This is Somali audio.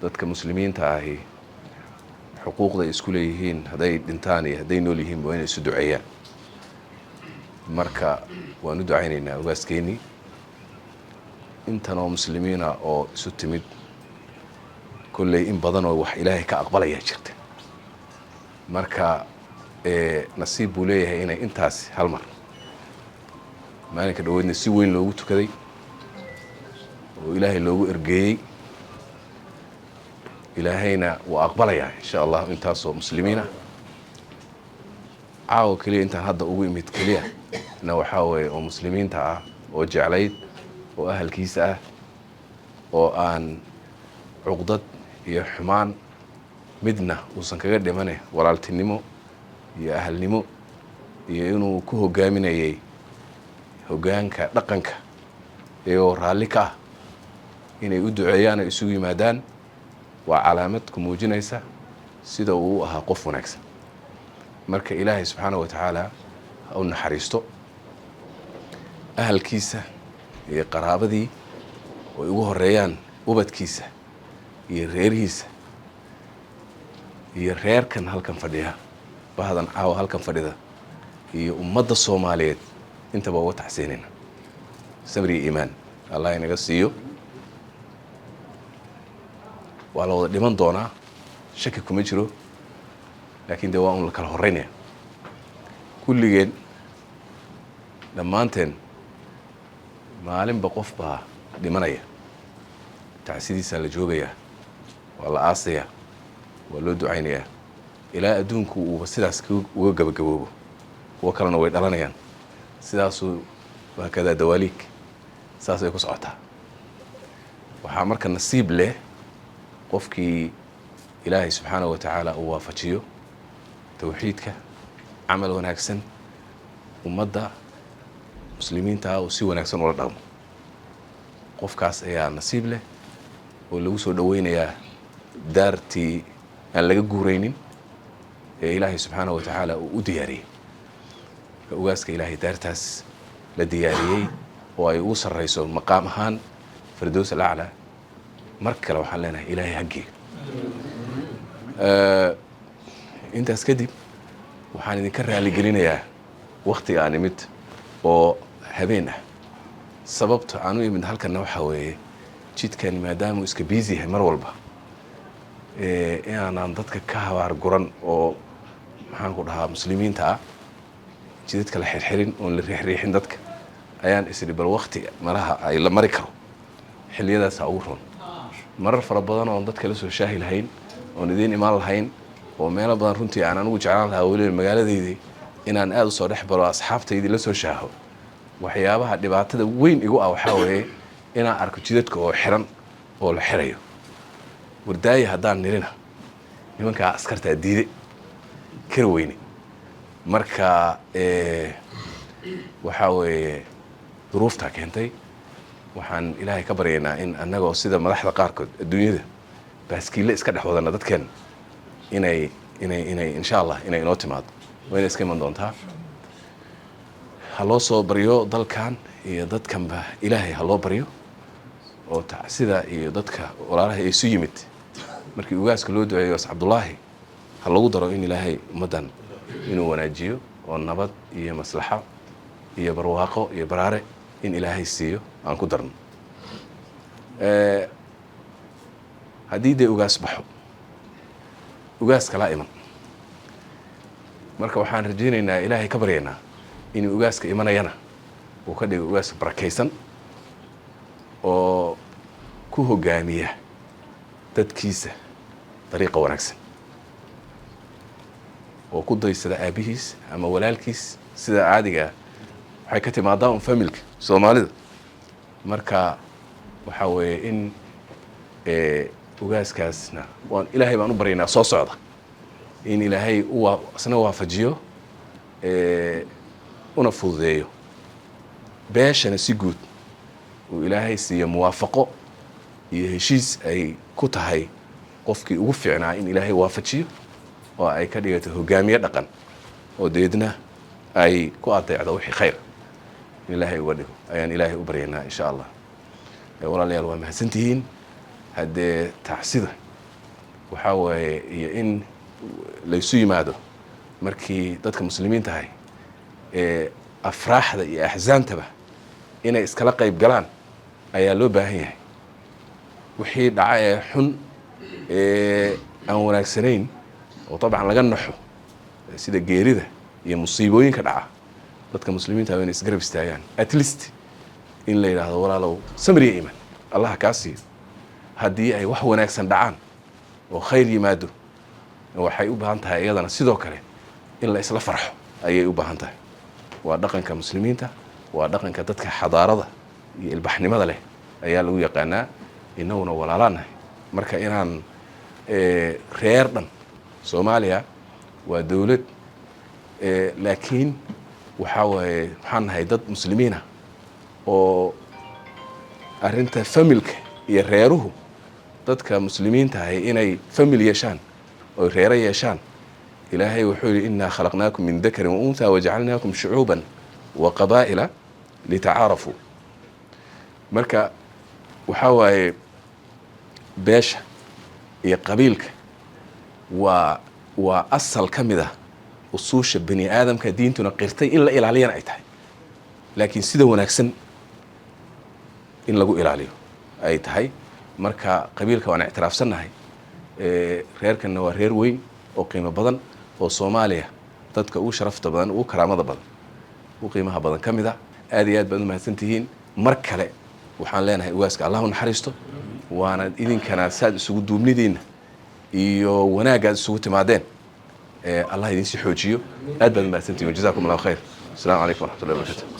dadka muslimiinta ahi xuquuqda ay isku leeyihiin hadday dhintaan iyo hadday nool yihiin waa inay isu duceeyaan. marka waan u ducaynaynaa ugaaskeenii intanoo muslimiina oo isu timid kolley in badan oo wax ilaahay ka aqbalayaa jirta. marka nasiib buu leeyahay inay intaas hal mar maalinka dhaweydna si weyn loogu tukaday oo ilaahay loogu ergeeyey. ilaahayna wuu aqbalayaa insha allah intaasoo muslimiina. caawa keliya intaan hadda ugu imid keliya na waxaa weeye oo muslimiinta ah oo jeclayd oo ahalkiisa ah oo aan cuqdad iyo xumaan midna uusan kaga dhimane walaaltinimo iyo ahalnimo iyo inuu ku hogaaminayay hoggaanka dhaqanka iyagoo raalli ka ah inay u duceeyaan ay isugu yimaadaan waa calaamad ku muujinaysa sida uu u ahaa qof wanaagsan. marka ilaahay subxaanahu wa tacaala ha u naxariisto ahalkiisa iyo qaraabadii oo ugu horeeyaan ubadkiisa iyo reerihiisa iyo reerkan halkan fadhiya bahdan caawa halkan fadhida iyo ummadda Soomaaliyeed intaba uga taxsiinayna sabri iyo iimaan allah inaga siiyo. waa la wada dhiman doonaa shaki kuma jiro laakiin dee waa un la kala horeynaya kulligeen dhammaanteen maalinba qof baa dhimanaya tacsidiisaa la joogayaa waa la aasayaa waa loo ducaynayaa ilaa adduunku uuba sidaas uga gabagaboobo kuwo kalena way dhalanayaan sidaasuu waa kadaa dawaaliig saas ay ku socotaa. waxaa marka nasiib leh qofkii ilaahay subxaanahu wa tacaala uu waafajiyo tawxiidka camal wanaagsan ummadda muslimiinta uu si wanaagsan ula dhaqmo qofkaas ayaa nasiib leh oo lagu soo dhaweynayaa daartii aan laga guuraynin ee ilaahay subxaanahu wa tacaala uu u diyaariyey. ugaaska ilaahay daartaas la diyaariyey oo ay ugu sarrayso maqaam ahaan firdows alaclaa. marka kale waxaan leenahay ilaahay haggiga. intaas kadib waxaan idinka raaligelinayaa waktiga aan imid oo habeen ah. sababta aan u imid halkanna waxaa weeye jidkani maadaamuu iska biisi yahay mar walba inaanaan dadka ka habaar guran oo maxaan ku dhahaa muslimiinta ah jidadka la xirxirin oon la riixriixin dadka ayaan isdhi bal waktiga malaha ay la mari karo xilliyadaasaa ugu roon. marar fara badan oon dadka la soo shaahi lahayn oon idiin imaan lahayn oo meelo badan runtii aan anigu jeclaan lahaa weliba magaaladaydii inaan aada u soo dhex baro asxaabtaydii la soo shaaho. waxyaabaha dhibaatada weyn igu ah waxaa weeye inaan arko jidadka oo xiran oo la xirayo. wardaaya haddaan nirina nimankaa askartaa diiday kara weyne. marka waxaa weeye duruuftaa keentay. waxaan ilaahay ka baryaynaa in annagoo sida madaxda qaarkood adduunyada baaskiille iska dhex wadana dadkeen inay insha allah inay inoo timaado wayna iska iman doontaa. ha loo soo baryo dalkan iyo dadkanba ilaahay ha loo baryo oo tacsida iyo dadka walaalaha ay isu yimid markii ugaaska loo duceeyo as cabdullaahi ha lagu daro in ilaahay ummaddan inuu wanaajiyo oo nabad iyo maslaxo iyo barwaaqo iyo baraare in ilaahay siiyo aan ku darno. haddii dee ugaas baxo ugaas kalaa iman. marka waxaan rajaynaynaa ilaahay ka baryaynaa inuu ugaaska imanayana uu ka dhigo ugaas barakaysan oo ku hogaamiya dadkiisa dariiqa wanaagsan oo ku daysada aabihiis ama walaalkiis sida caadiga waxay ka timaadaa un familka Soomaalida. marka waxaa weeye in ugaaskaasna waan ilaahay baan u baryaynaa soo socda in ilaahay isna waafajiyo una fududeeyo beeshana si guud uu ilaahay siiyo muwaafaqo iyo heshiis ay ku tahay qofkii ugu fiicnaa in ilaahay waafajiyo oo ay ka dhigato hogaamiye dhaqan oo deedna ay ku adeecdo wixii khayr in ilaahay uga dhigo ayaan ilaahay u baryaynaa insha allah. walaalayaal waa mahadsantihiin haddee tacsida waxaa waaye iyo in laysu yimaado markii dadka muslimiinta ahay afraaxda iyo axsaantaba inay iskala qayb galaan ayaa loo baahan yahay. wixii dhaca ee xun aan wanaagsanayn oo dabcan laga naxo sida geerida iyo musiibooyinka dhaca, dadka muslimiinta waa inay isgarab istaagaan, at least in la yidhaahdo walaalow samriya iman allah kaa siiyo. haddii ay wax wanaagsan dhacaan oo khayr yimaado waxay u baahan tahay iyadana sidoo kale in la isla farxo ayay u baahan tahay. waa dhaqanka muslimiinta, waa dhaqanka dadka xadaarada iyo ilbaxnimada leh ayaa lagu yaqaanaa. innaguna walaalaanahay marka inaan reer dhan soomaaliya waa dowlad laakiin waxaa waaye waxaan nahay dad muslimiina oo arrinta familka iyo reeruhu dadka muslimiinta ahay inay famil yeeshaan oo reero yeeshaan. ilaahay wuxuu yidhi innaa khalaqnaakum min dakarin wa unthaa wajacalnaakum shucuuban wa qabaa'ila litacaarafuu. marka waxaa waaye beesha iyo qabiilka waa asal ka mid ah usuusha bani aadamka diintuna qirtay in la ilaaliyana ay tahay, laakiin sida wanaagsan in lagu ilaaliyo ay tahay. marka qabiilka waan ictiraafsannahay, reerkanna waa reer weyn oo qiimo badan oo soomaaliya dadka ugu sharafta badan, ugu karaamada badan, ugu qiimaha badan ka mid a. aad iyo aad baad u mahadsantihiin. mar kale waxaan leenahay ugaaska allah u naxariisto, waana idinkana saad isugu duubnidiinna iyo wanaaggaad isugu timaadeen allah idinsi xoojiyo. aad baad u mahadsantihiin. jazakum allahu khayr. السلام عليكم ورحمة الله وبركاته.